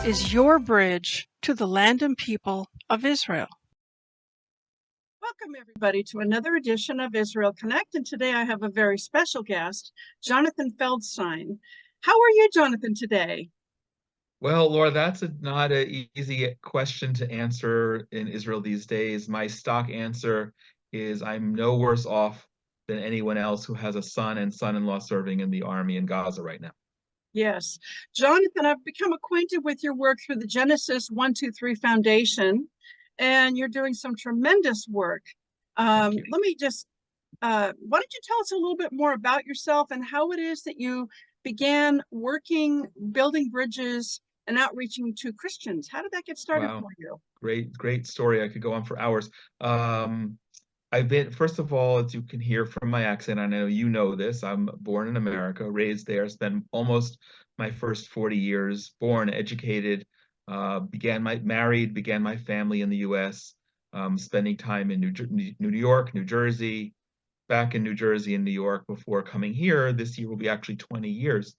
is your bridge to the land and people of Israel. Welcome, everybody, to another edition of Israel Connect. And today I have a very special guest, Jonathan Feldstein. How are you, Jonathan, today? Well, Laura, that's not an easy question to answer in Israel these days. My stock answer is I'm no worse off than anyone else who has a son and son-in-law serving in the army in Gaza right now. Yes. Jonathan, I've become acquainted with your work through the Genesis 123 Foundation, and you're doing some tremendous work. Let me just, why don't you tell us a little bit more about yourself and how it is that you began working, building bridges and outreaching to Christians? How did that get started Wow. for you? Great story. I could go on for hours. First of all, as you can hear from my accent, I know you know this, I'm born in America, raised there, spent almost my first 40 years, born, educated, began my family in the US, spending time in New York, New Jersey, back in New Jersey and New York before coming here. This year will be actually 20 years.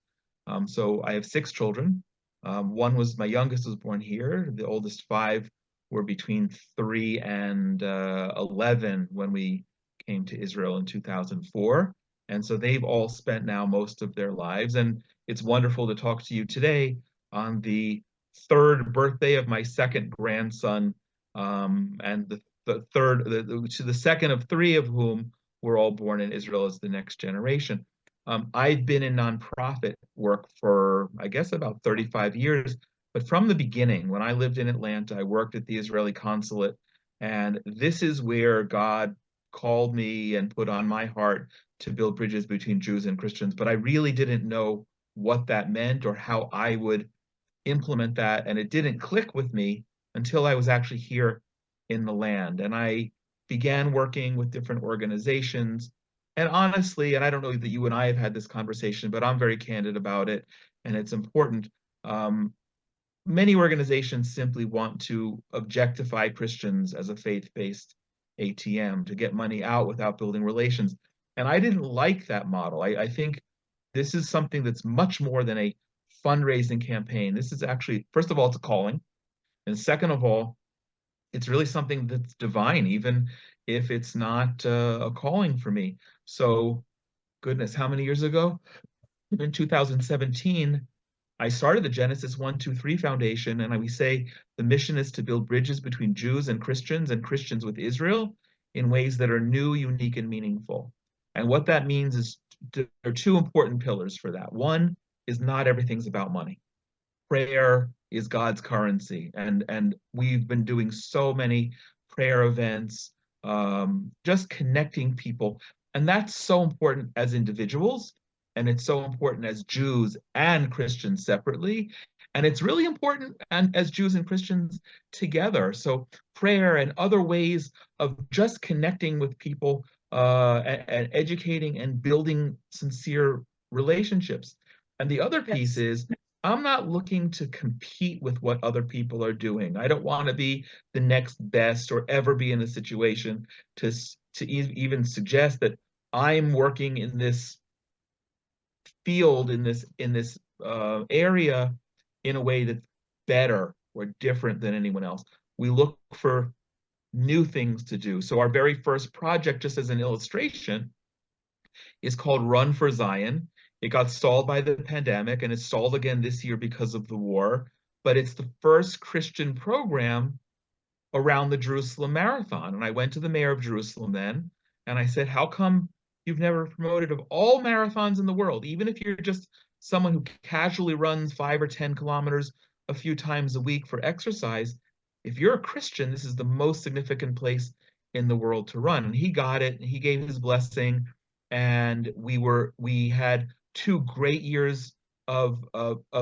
So I have 6 children. My youngest was born here. The oldest 5 were between 3 and 11 when we came to Israel in 2004. And so they've all spent now most of their lives. And it's wonderful to talk to you today on the 3rd birthday of my 2nd grandson, and the second of 3 of whom were all born in Israel as the next generation. I've been in nonprofit work for, I guess, about 35 years. But from the beginning, when I lived in Atlanta, I worked at the Israeli consulate. And this is where God called me and put on my heart to build bridges between Jews and Christians. But I really didn't know what that meant or how I would implement that. And it didn't click with me until I was actually here in the land. And I began working with different organizations. And honestly, and I don't know that you and I have had this conversation, but I'm very candid about it, and it's important. Many organizations simply want to objectify Christians as a faith-based ATM to get money out without building relations. And I didn't like that model. I think this is something that's much more than a fundraising campaign. This is actually, first of all, it's a calling. And second of all, it's really something that's divine, even if it's not a calling for me. So, goodness, how many years ago? In 2017, I started the Genesis 123 Foundation, and we say the mission is to build bridges between Jews and Christians with Israel in ways that are new, unique, and meaningful. And what that means is there are 2 important pillars for that. One is not everything's about money. Prayer is God's currency, and we've been doing so many prayer events, just connecting people, and that's so important as individuals, and it's so important as Jews and Christians separately, and it's really important and as Jews and Christians together. So prayer and other ways of just connecting with people, and educating and building sincere relationships. And the other piece is I'm not looking to compete with what other people are doing. I don't want to be the next best or ever be in a situation to even suggest that I'm working in this field, in this area in a way that's better or different than anyone else. We look for new things to do. So our very first project, just as an illustration, is called Run for Zion. It got stalled by the pandemic, and it's stalled again this year because of the war. But it's the first Christian program around the Jerusalem Marathon. And I went to the mayor of Jerusalem then, and I said, how come you've never promoted of all marathons in the world, even if you're just someone who casually runs 5 or 10 kilometers a few times a week for exercise, if you're a Christian, this is the most significant place in the world to run. And he got it, and he gave his blessing, and we had 2 great years of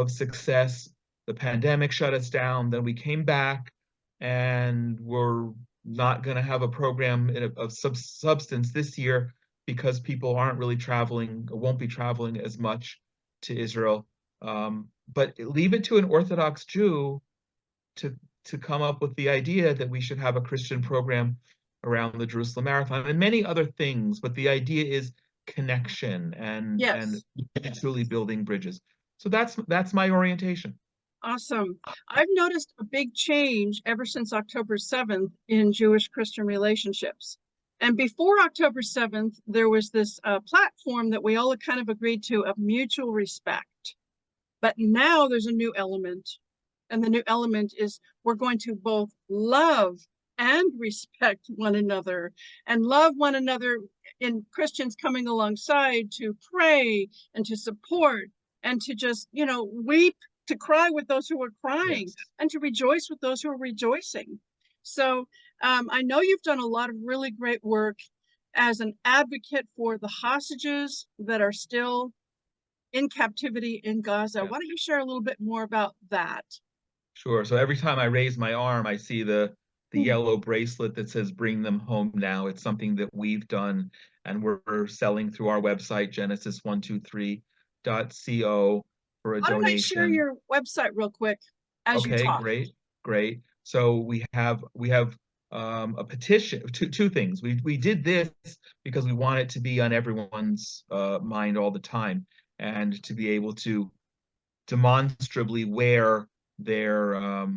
success. The pandemic shut us down, then we came back, and we're not going to have a program of substance this year because people aren't really traveling or won't be traveling as much to Israel. But leave it to an Orthodox Jew to come up with the idea that we should have a Christian program around the Jerusalem Marathon and many other things. But the idea is connection and truly building bridges. So that's my orientation. Awesome. I've noticed a big change ever since October 7th in Jewish-Christian relationships. And before October 7th, there was this platform that we all kind of agreed to of mutual respect. But now there's a new element. And the new element is we're going to both love and respect one another and love one another in Christians coming alongside to pray and to support and to just, weep, to cry with those who are crying, Yes. and to rejoice with those who are rejoicing. So I know you've done a lot of really great work as an advocate for the hostages that are still in captivity in Gaza. Yeah. Why don't you share a little bit more about that? Sure. So every time I raise my arm, I see the Hmm. yellow bracelet that says "Bring them home now." It's something that we've done, and we're selling through our website Genesis123.co for a Why don't I share donation. your website real quick as you Okay, talk? great. So we have a petition. Two things. We did this because we want it to be on everyone's mind all the time, and to be able to demonstrably wear their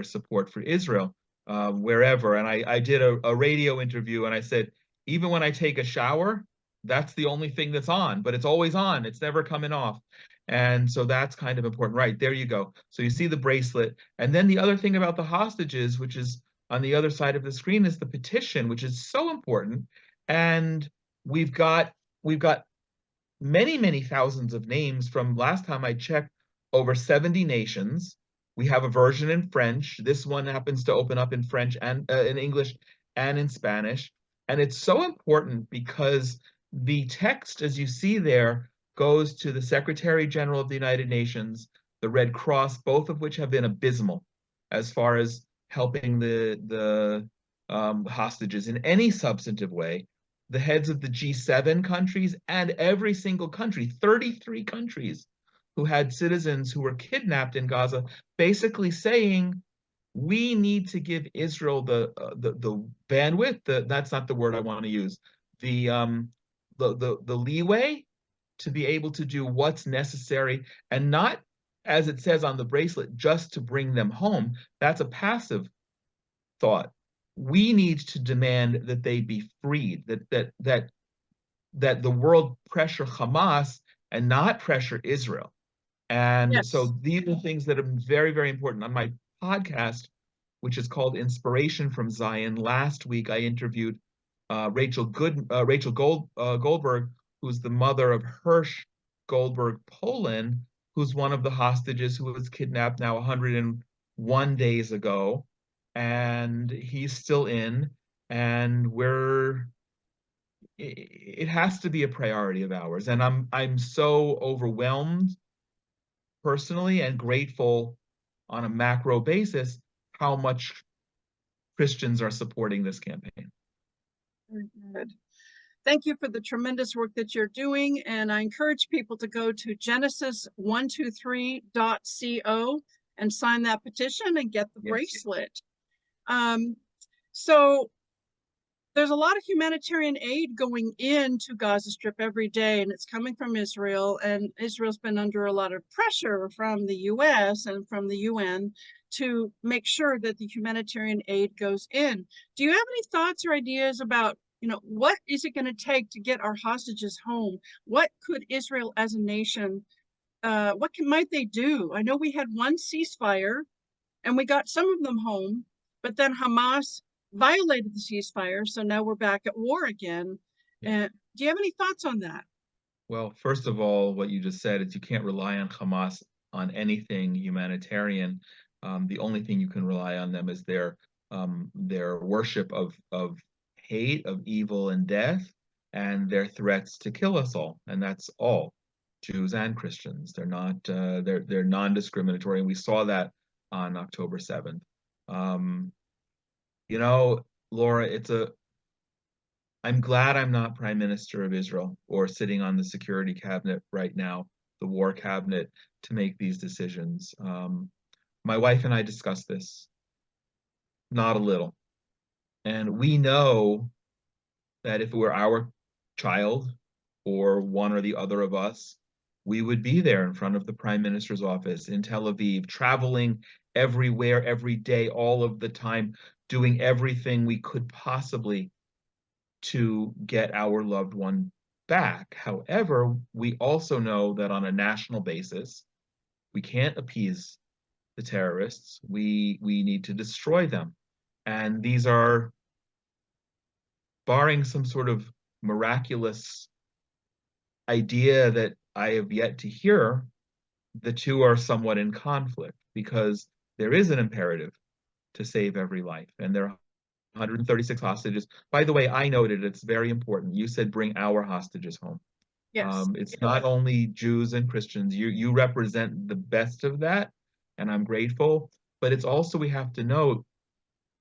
support for Israel wherever. And I did a radio interview, and I said, even when I take a shower, that's the only thing that's on, but it's always on. It's never coming off. And so that's kind of important. Right, there you go. So you see the bracelet. And then the other thing about the hostages, which is on the other side of the screen, is the petition, which is so important. And we've got we've got many thousands of names from last time I checked, over 70 nations. We have a version in French. This one happens to open up in French and in English and in Spanish. And it's so important because the text, as you see there, goes to the Secretary General of the United Nations, the Red Cross, both of which have been abysmal as far as helping the hostages in any substantive way, the heads of the G7 countries, and every single country, 33 countries who had citizens who were kidnapped in Gaza, basically saying, we need to give Israel the bandwidth, that's not the word I want to use, the leeway to be able to do what's necessary, and not, as it says on the bracelet, just to bring them home. That's a passive thought. We need to demand that they be freed, that the world pressure Hamas and not pressure Israel. And Yes. so these are things that are very important. On my podcast, which is called Inspiration from Zion, last week I interviewed Rachel Goldberg, who's the mother of Hirsch Goldberg Poland, who's one of the hostages who was kidnapped now 101 days ago, and he's still in, and it has to be a priority of ours. And I'm so overwhelmed personally and grateful on a macro basis how much Christians are supporting this campaign. Very good. Thank you for the tremendous work that you're doing. And I encourage people to go to Genesis123.co and sign that petition and get the Yes. bracelet. So there's a lot of humanitarian aid going into Gaza Strip every day, and it's coming from Israel. And Israel's been under a lot of pressure from the US and from the UN to make sure that the humanitarian aid goes in. Do you have any thoughts or ideas about, what is it going to take to get our hostages home? What could Israel as a nation, might they do? I know we had one ceasefire and we got some of them home, but then Hamas violated the ceasefire, so now we're back at war again. Yeah. And do you have any thoughts on that? Well, first of all, what you just said is you can't rely on Hamas on anything humanitarian. The only thing you can rely on them is their worship of hate, of evil and death, and their threats to kill us all. And that's all, Jews and Christians. They're not they're non-discriminatory, and we saw that on October 7th. Laura, I'm glad I'm not Prime Minister of Israel or sitting on the security cabinet right now, the war cabinet, to make these decisions. My wife and I discussed this, not a little. And we know that if it were our child or one or the other of us, we would be there in front of the Prime Minister's office in Tel Aviv, traveling everywhere, every day, all of the time, doing everything we could possibly to get our loved one back. However, we also know that on a national basis, we can't appease the terrorists. We need to destroy them. And these are, barring some sort of miraculous idea that I have yet to hear, the two are somewhat in conflict because there is an imperative to save every life. And there are 136 hostages. By the way, I noted it's very important. You said bring our hostages home. Yes. It's not only Jews and Christians. You represent the best of that, and I'm grateful. But it's also, we have to note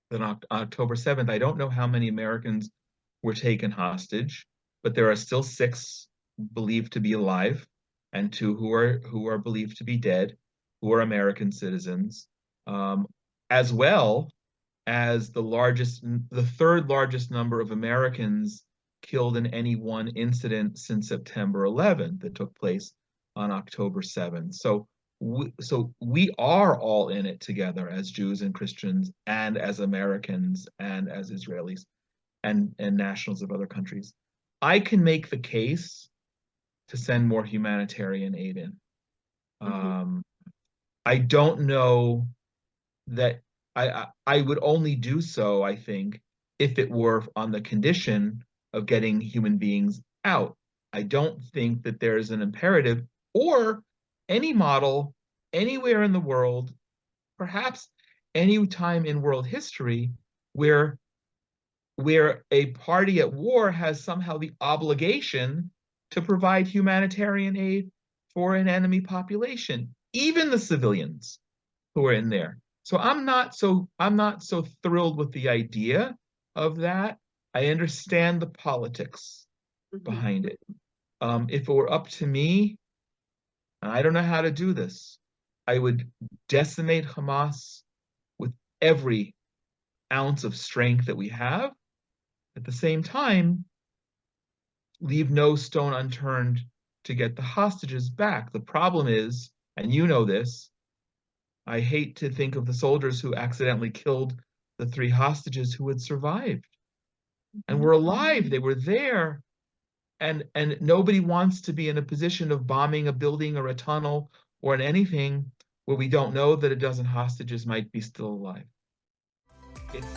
that on October 7th, I don't know how many Americans were taken hostage, but there are still 6 believed to be alive and 2 who are believed to be dead, who are American citizens, as well as the third largest number of Americans killed in any one incident since September 11th that took place on October 7th. So we are all in it together as Jews and Christians and as Americans and as Israelis and nationals of other countries. I can make the case to send more humanitarian aid in. I don't know that I would only do so, I think, if it were on the condition of getting human beings out. I don't think that there's an imperative or any model anywhere in the world, perhaps any time in world history, where a party at war has somehow the obligation to provide humanitarian aid for an enemy population, even the civilians who are in there. So I'm not so thrilled with the idea of that. I understand the politics behind it. If it were up to me, and I don't know how to do this, I would decimate Hamas with every ounce of strength that we have. At the same time, leave no stone unturned to get the hostages back. The problem is, and you know this, I hate to think of the soldiers who accidentally killed the 3 hostages who had survived and were alive. They were there. And nobody wants to be in a position of bombing a building or a tunnel or in anything where we don't know that a dozen hostages might be still alive. It's